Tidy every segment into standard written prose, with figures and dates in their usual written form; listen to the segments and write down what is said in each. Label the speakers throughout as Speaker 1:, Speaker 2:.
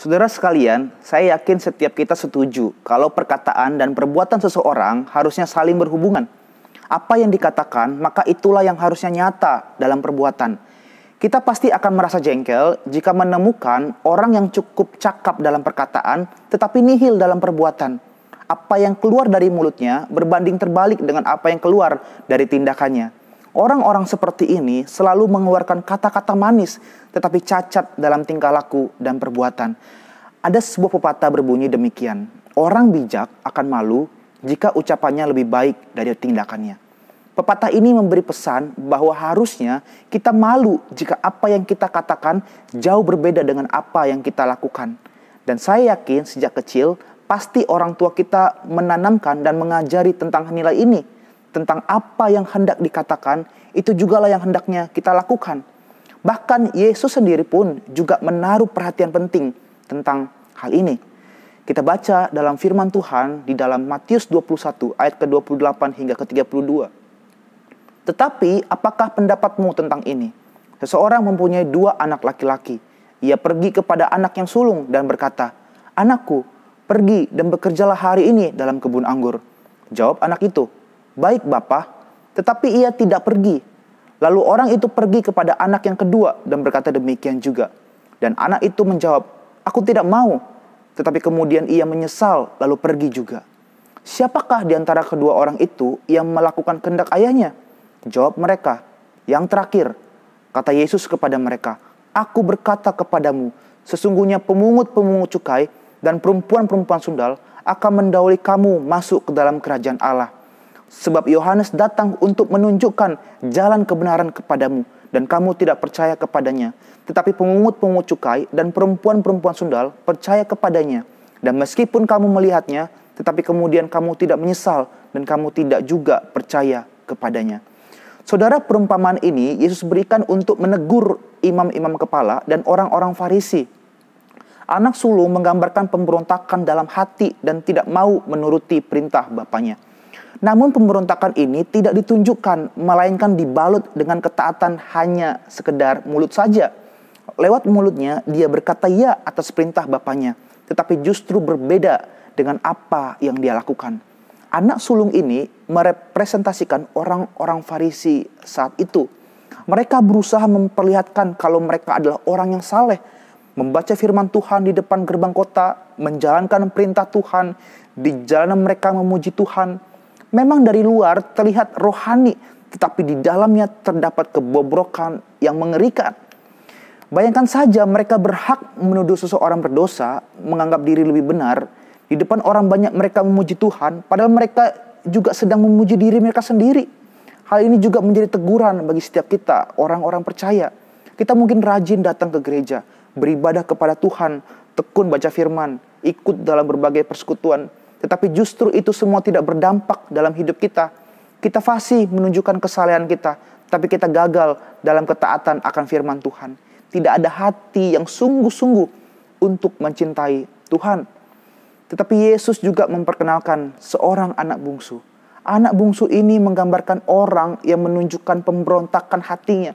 Speaker 1: Saudara sekalian, saya yakin setiap kita setuju kalau perkataan dan perbuatan seseorang harusnya saling berhubungan. Apa yang dikatakan, maka itulah yang harusnya nyata dalam perbuatan. Kita pasti akan merasa jengkel jika menemukan orang yang cukup cakap dalam perkataan, tetapi nihil dalam perbuatan. Apa yang keluar dari mulutnya berbanding terbalik dengan apa yang keluar dari tindakannya. Orang-orang seperti ini selalu mengeluarkan kata-kata manis, tetapi cacat dalam tingkah laku dan perbuatan. Ada sebuah pepatah berbunyi demikian, orang bijak akan malu jika ucapannya lebih baik dari tindakannya. Pepatah ini memberi pesan bahwa harusnya kita malu jika apa yang kita katakan jauh berbeda dengan apa yang kita lakukan. Dan saya yakin sejak kecil pasti orang tua kita menanamkan dan mengajari tentang nilai ini. Tentang apa yang hendak dikatakan, itu jugalah yang hendaknya kita lakukan. Bahkan Yesus sendiri pun juga menaruh perhatian penting tentang hal ini. Kita baca dalam firman Tuhan di dalam Matius 21 ayat ke-28 hingga ke-32. Tetapi apakah pendapatmu tentang ini? Seseorang mempunyai 2 anak laki-laki. Ia pergi kepada anak yang sulung dan berkata, "Anakku, pergi dan bekerjalah hari ini dalam kebun anggur." Jawab anak itu, "Baik Bapa," tetapi ia tidak pergi. Lalu orang itu pergi kepada anak yang kedua dan berkata demikian juga. Dan anak itu menjawab, "Aku tidak mau." Tetapi kemudian ia menyesal lalu pergi juga. Siapakah di antara kedua orang itu yang melakukan kehendak ayahnya? Jawab mereka, "Yang terakhir." Kata Yesus kepada mereka, "Aku berkata kepadamu, sesungguhnya pemungut-pemungut cukai dan perempuan-perempuan sundal akan mendahului kamu masuk ke dalam kerajaan Allah. Sebab Yohanes datang untuk menunjukkan jalan kebenaran kepadamu, dan kamu tidak percaya kepadanya. Tetapi pemungut-pemungut cukai dan perempuan-perempuan sundal percaya kepadanya. Dan meskipun kamu melihatnya, tetapi kemudian kamu tidak menyesal, dan kamu tidak juga percaya kepadanya." Saudara, perumpamaan ini Yesus berikan untuk menegur imam-imam kepala dan orang-orang Farisi. Anak sulung menggambarkan pemberontakan dalam hati dan tidak mau menuruti perintah bapaknya. Namun pemberontakan ini tidak ditunjukkan, melainkan dibalut dengan ketaatan hanya sekedar mulut saja. Lewat mulutnya dia berkata ya atas perintah bapaknya, tetapi justru berbeda dengan apa yang dia lakukan. Anak sulung ini merepresentasikan orang-orang Farisi saat itu. Mereka berusaha memperlihatkan kalau mereka adalah orang yang saleh, membaca firman Tuhan di depan gerbang kota, menjalankan perintah Tuhan, di jalanan mereka memuji Tuhan. Memang dari luar terlihat rohani, tetapi di dalamnya terdapat kebobrokan yang mengerikan. Bayangkan saja mereka berhak menuduh seseorang berdosa, menganggap diri lebih benar. Di depan orang banyak mereka memuji Tuhan, padahal mereka juga sedang memuji diri mereka sendiri. Hal ini juga menjadi teguran bagi setiap kita, orang-orang percaya. Kita mungkin rajin datang ke gereja, beribadah kepada Tuhan, tekun baca firman, ikut dalam berbagai persekutuan. Tetapi justru itu semua tidak berdampak dalam hidup kita. Kita fasih menunjukkan kesalehan kita, tapi kita gagal dalam ketaatan akan firman Tuhan. Tidak ada hati yang sungguh-sungguh untuk mencintai Tuhan. Tetapi Yesus juga memperkenalkan seorang anak bungsu. Anak bungsu ini menggambarkan orang yang menunjukkan pemberontakan hatinya.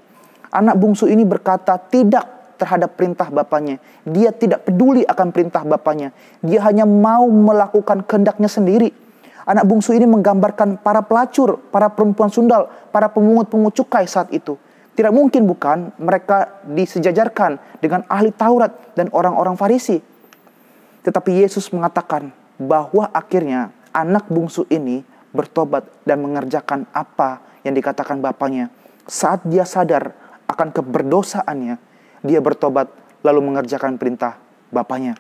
Speaker 1: Anak bungsu ini berkata tidak terhadap perintah bapaknya. Dia tidak peduli akan perintah bapaknya. Dia hanya mau melakukan kehendaknya sendiri. Anak bungsu ini menggambarkan para pelacur, para perempuan sundal, para pemungut-pemungut cukai saat itu. Tidak mungkin bukan mereka disejajarkan dengan ahli Taurat dan orang-orang Farisi. Tetapi Yesus mengatakan bahwa akhirnya anak bungsu ini bertobat dan mengerjakan apa yang dikatakan bapaknya. Saat dia sadar akan keberdosaannya, dia bertobat lalu mengerjakan perintah bapaknya.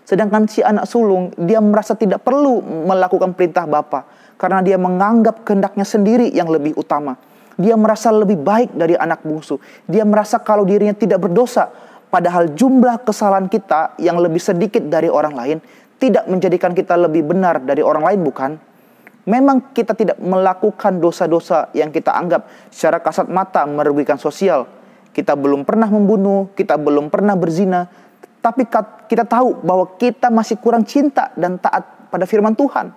Speaker 1: Sedangkan si anak sulung, dia merasa tidak perlu melakukan perintah bapa karena dia menganggap kehendaknya sendiri yang lebih utama. Dia merasa lebih baik dari anak bungsu. Dia merasa kalau dirinya tidak berdosa. Padahal jumlah kesalahan kita yang lebih sedikit dari orang lain tidak menjadikan kita lebih benar dari orang lain, bukan? Memang kita tidak melakukan dosa-dosa yang kita anggap secara kasat mata merugikan sosial. Kita belum pernah membunuh, kita belum pernah berzina. Tapi kita tahu bahwa kita masih kurang cinta dan taat pada firman Tuhan.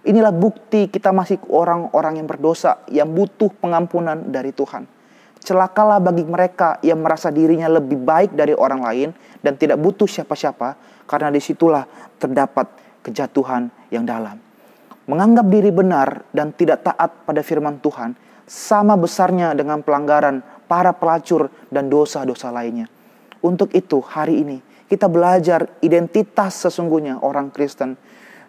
Speaker 1: Inilah bukti kita masih orang-orang yang berdosa, yang butuh pengampunan dari Tuhan. Celakalah bagi mereka yang merasa dirinya lebih baik dari orang lain dan tidak butuh siapa-siapa, karena disitulah terdapat kejatuhan yang dalam. Menganggap diri benar dan tidak taat pada firman Tuhan sama besarnya dengan pelanggaran para pelacur dan dosa-dosa lainnya. Untuk itu hari ini kita belajar identitas sesungguhnya orang Kristen.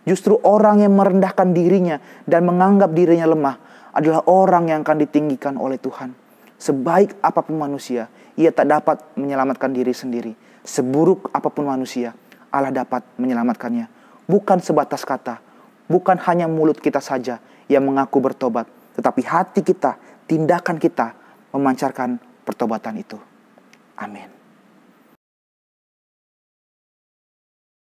Speaker 1: Justru orang yang merendahkan dirinya dan menganggap dirinya lemah adalah orang yang akan ditinggikan oleh Tuhan. Sebaik apapun manusia, ia tak dapat menyelamatkan diri sendiri. Seburuk apapun manusia, Allah dapat menyelamatkannya. Bukan sebatas kata, bukan hanya mulut kita saja yang mengaku bertobat, tetapi hati kita, tindakan kita memancarkan pertobatan itu. Amin.